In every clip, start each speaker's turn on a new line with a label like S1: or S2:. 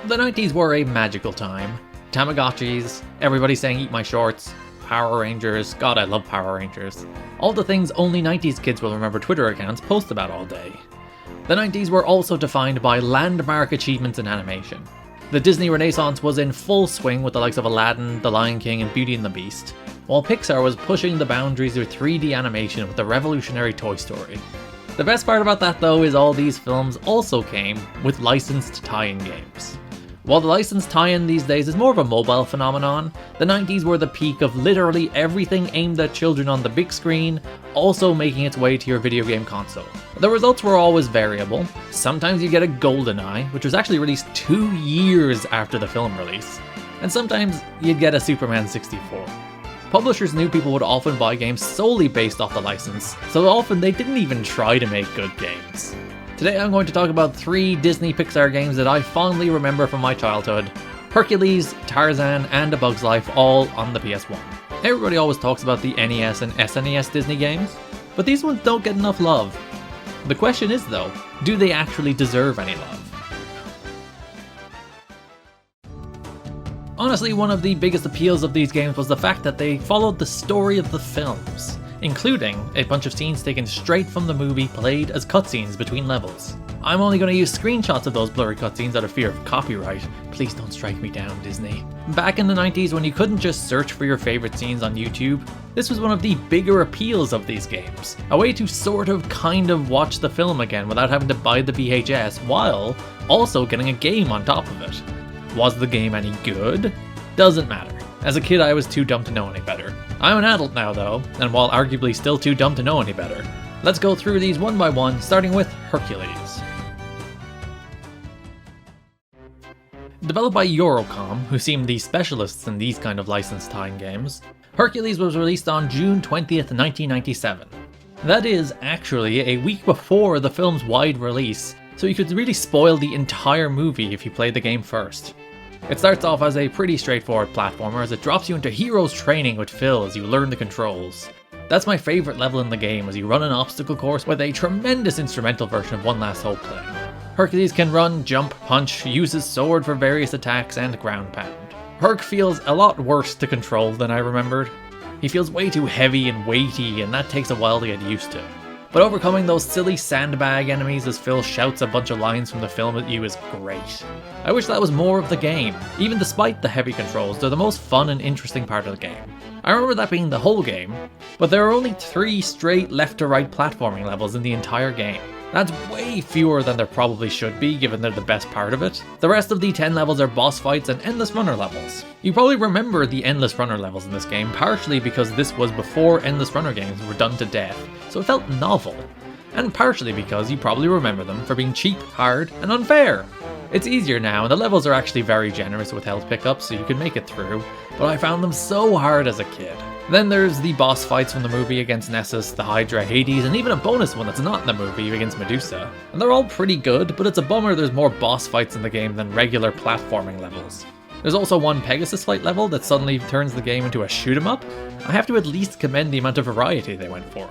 S1: The 90s were a magical time. Tamagotchis, everybody saying eat my shorts, Power Rangers, god I love Power Rangers. All the things only 90s kids will remember Twitter accounts post about all day. The 90s were also defined by landmark achievements in animation. The Disney Renaissance was in full swing with the likes of Aladdin, The Lion King and Beauty and the Beast, while Pixar was pushing the boundaries of 3D animation with the revolutionary Toy Story. The best part about that though is all these films also came with licensed tie-in games. While the licensed tie-in these days is more of a mobile phenomenon, the 90s were the peak of literally everything aimed at children on the big screen, also making its way to your video game console. The results were always variable. Sometimes you get a GoldenEye, which was actually released 2 years after the film release, and sometimes you'd get a Superman 64. Publishers knew people would often buy games solely based off the license, so often they didn't even try to make good games. Today I'm going to talk about 3 Disney Pixar games that I fondly remember from my childhood: Hercules, Tarzan, and A Bug's Life, all on the PS1. Everybody always talks about the NES and SNES Disney games, but these ones don't get enough love. The question is though, do they actually deserve any love? Honestly, one of the biggest appeals of these games was the fact that they followed the story of the films, including a bunch of scenes taken straight from the movie played as cutscenes between levels. I'm only going to use screenshots of those blurry cutscenes out of fear of copyright. Please don't strike me down, Disney. Back in the 90s, when you couldn't just search for your favorite scenes on YouTube, this was one of the bigger appeals of these games. A way to sort of kind of watch the film again without having to buy the VHS, while also getting a game on top of it. Was the game any good? Doesn't matter. As a kid, I was too dumb to know any better. I'm an adult now though, and while arguably still too dumb to know any better. Let's go through these one by one, starting with Hercules. Developed by Eurocom, who seem the specialists in these kind of licensed tie-in games, Hercules was released on June 20th, 1997. That is actually a week before the film's wide release, so you could really spoil the entire movie if you played the game first. It starts off as a pretty straightforward platformer as it drops you into heroes training with Phil as you learn the controls. That's my favourite level in the game, as you run an obstacle course with a tremendous instrumental version of One Last Hope playing. Hercules can run, jump, punch, use his sword for various attacks, and ground pound. Herc feels a lot worse to control than I remembered. He feels way too heavy and weighty, and that takes a while to get used to. But overcoming those silly sandbag enemies as Phil shouts a bunch of lines from the film at you is great. I wish that was more of the game. Even despite the heavy controls, they're the most fun and interesting part of the game. I remember that being the whole game, but there are only 3 straight left to right platforming levels in the entire game. That's way fewer than there probably should be, given they're the best part of it. The rest of the 10 levels are boss fights and endless runner levels. You probably remember the endless runner levels in this game, partially because this was before endless runner games were done to death, so it felt novel. And partially because you probably remember them for being cheap, hard, and unfair. It's easier now, and the levels are actually very generous with health pickups, so you can make it through, but I found them so hard as a kid. Then there's the boss fights from the movie against Nessus, the Hydra, Hades, and even a bonus one that's not in the movie against Medusa. And they're all pretty good, but it's a bummer there's more boss fights in the game than regular platforming levels. There's also one Pegasus fight level that suddenly turns the game into a shoot 'em up. I have to at least commend the amount of variety they went for.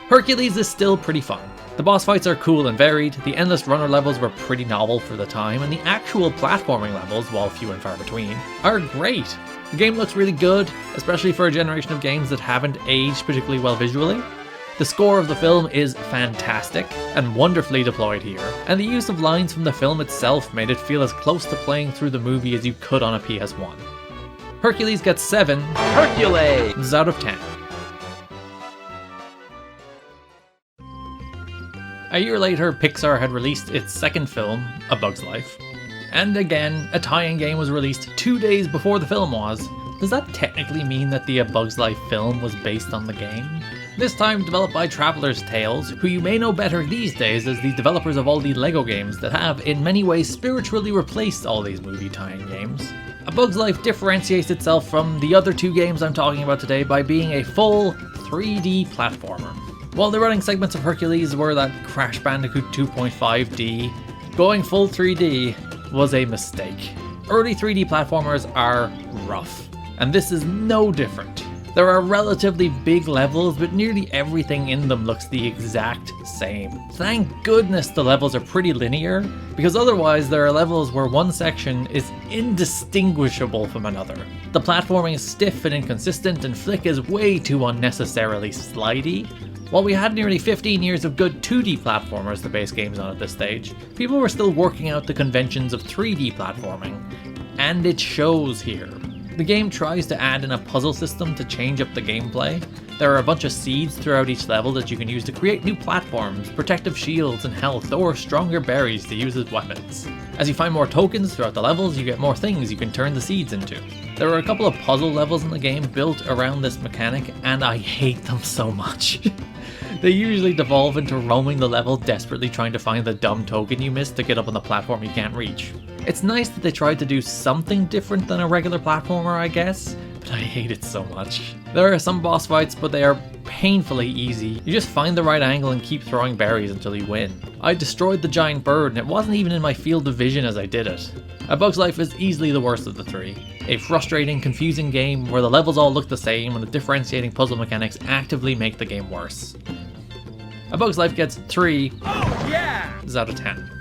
S1: Hercules is still pretty fun. The boss fights are cool and varied, the endless runner levels were pretty novel for the time, and the actual platforming levels, while few and far between, are great. The game looks really good, especially for a generation of games that haven't aged particularly well visually. The score of the film is fantastic and wonderfully deployed here, and the use of lines from the film itself made it feel as close to playing through the movie as you could on a PS1. Hercules gets 7 Hercules out of 10. A year later, Pixar had released its second film, A Bug's Life. And again, a tie-in game was released 2 days before the film was. Does that technically mean that the A Bug's Life film was based on the game? This time developed by Traveller's Tales, who you may know better these days as the developers of all the LEGO games that have, in many ways, spiritually replaced all these movie tie-in games. A Bug's Life differentiates itself from the other 2 games I'm talking about today by being a full 3D platformer. While the running segments of Hercules were that Crash Bandicoot 2.5D, going full 3D was a mistake. Early 3D platformers are rough, and this is no different. There are relatively big levels, but nearly everything in them looks the exact same. Thank goodness the levels are pretty linear, because otherwise there are levels where one section is indistinguishable from another. The platforming is stiff and inconsistent, and Flick is way too unnecessarily slidey. While we had nearly 15 years of good 2D platformers to base games on at this stage, people were still working out the conventions of 3D platforming, and it shows here. The game tries to add in a puzzle system to change up the gameplay. There are a bunch of seeds throughout each level that you can use to create new platforms, protective shields and health, or stronger berries to use as weapons. As you find more tokens throughout the levels, you get more things you can turn the seeds into. There are a couple of puzzle levels in the game built around this mechanic, and I hate them so much. They usually devolve into roaming the level desperately trying to find the dumb token you missed to get up on the platform you can't reach. It's nice that they tried to do something different than a regular platformer, I guess, but I hate it so much. There are some boss fights, but they are painfully easy. You just find the right angle and keep throwing berries until you win. I destroyed the giant bird and it wasn't even in my field of vision as I did it. A Bug's Life is easily the worst of the three. A frustrating, confusing game where the levels all look the same and the differentiating puzzle mechanics actively make the game worse. A Bug's Life gets 3 out of 10.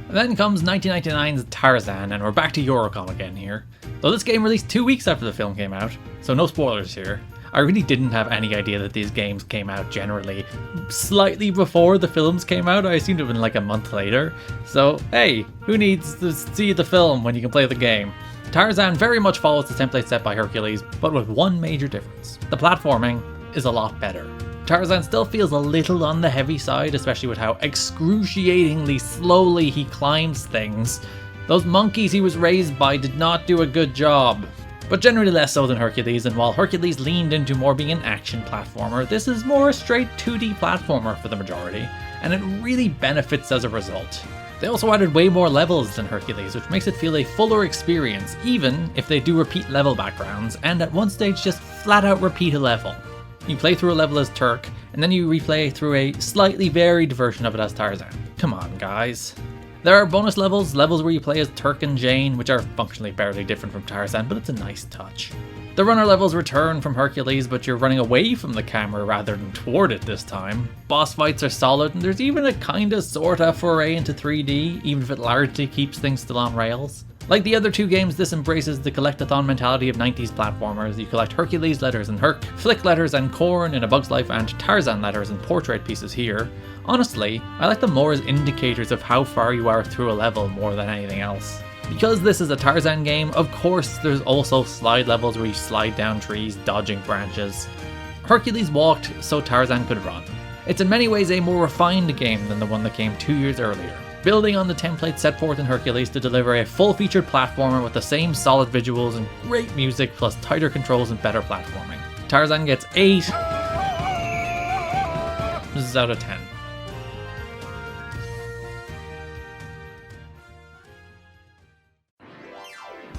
S1: Then comes 1999's Tarzan, and we're back to Eurocom again here. Though this game released 2 weeks after the film came out, so no spoilers here. I really didn't have any idea that these games came out generally slightly before the films came out. I assumed it would have been like a month later. So hey, who needs to see the film when you can play the game? Tarzan very much follows the template set by Hercules, but with one major difference. The platforming is a lot better. Tarzan still feels a little on the heavy side, especially with how excruciatingly slowly he climbs things. Those monkeys he was raised by did not do a good job. But generally less so than Hercules, and while Hercules leaned into more being an action platformer, this is more a straight 2D platformer for the majority, and it really benefits as a result. They also added way more levels than Hercules, which makes it feel a fuller experience, even if they do repeat level backgrounds, and at one stage just flat out repeat a level. You play through a level as Turk, and then you replay through a slightly varied version of it as Tarzan. Come on, guys. There are bonus levels where you play as Turk and Jane, which are functionally barely different from Tarzan, but it's a nice touch. The runner levels return from Hercules, but you're running away from the camera rather than toward it this time. Boss fights are solid, and there's even a kinda sorta foray into 3D, even if it largely keeps things still on rails. Like the other two games, this embraces the collect-a-thon mentality of 90s platformers. You collect Hercules letters and Herc, Flick letters and Corn in A Bug's Life, and Tarzan letters and portrait pieces here. Honestly, I like them more as indicators of how far you are through a level more than anything else. Because this is a Tarzan game, of course there's also slide levels where you slide down trees, dodging branches. Hercules walked so Tarzan could run. It's in many ways a more refined game than the one that came 2 years earlier, building on the template set forth in Hercules to deliver a full-featured platformer with the same solid visuals and great music plus tighter controls and better platforming. Tarzan gets 8 out of 10.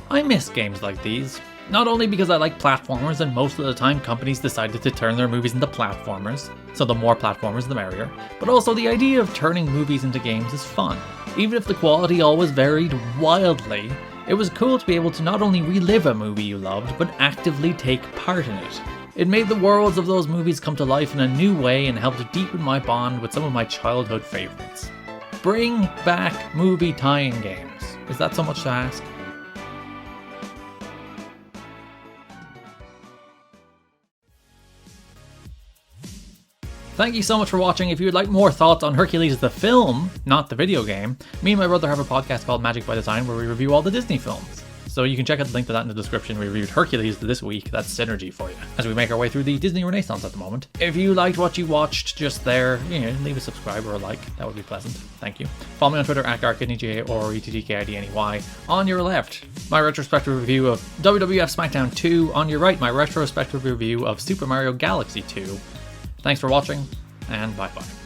S1: I miss games like these. Not only because I like platformers and most of the time companies decided to turn their movies into platformers, so the more platformers the merrier, but also the idea of turning movies into games is fun. Even if the quality always varied wildly, it was cool to be able to not only relive a movie you loved, but actively take part in it. It made the worlds of those movies come to life in a new way and helped deepen my bond with some of my childhood favorites. Bring back movie tie-in games. Is that so much to ask? Thank you so much for watching. If you would like more thoughts on Hercules the film, not the video game, me and my brother have a podcast called Magic by Design where we review all the Disney films. So you can check out the link to that in the description. We reviewed Hercules this week. That's synergy for you as we make our way through the Disney Renaissance at the moment. If you liked what you watched just there, leave a subscribe or a like. That would be pleasant. Thank you. Follow me on Twitter at GarKidneyJ or ETTKIDNEY. On your left, my retrospective review of WWF SmackDown 2. On your right, my retrospective review of Super Mario Galaxy 2. Thanks for watching, and bye-bye.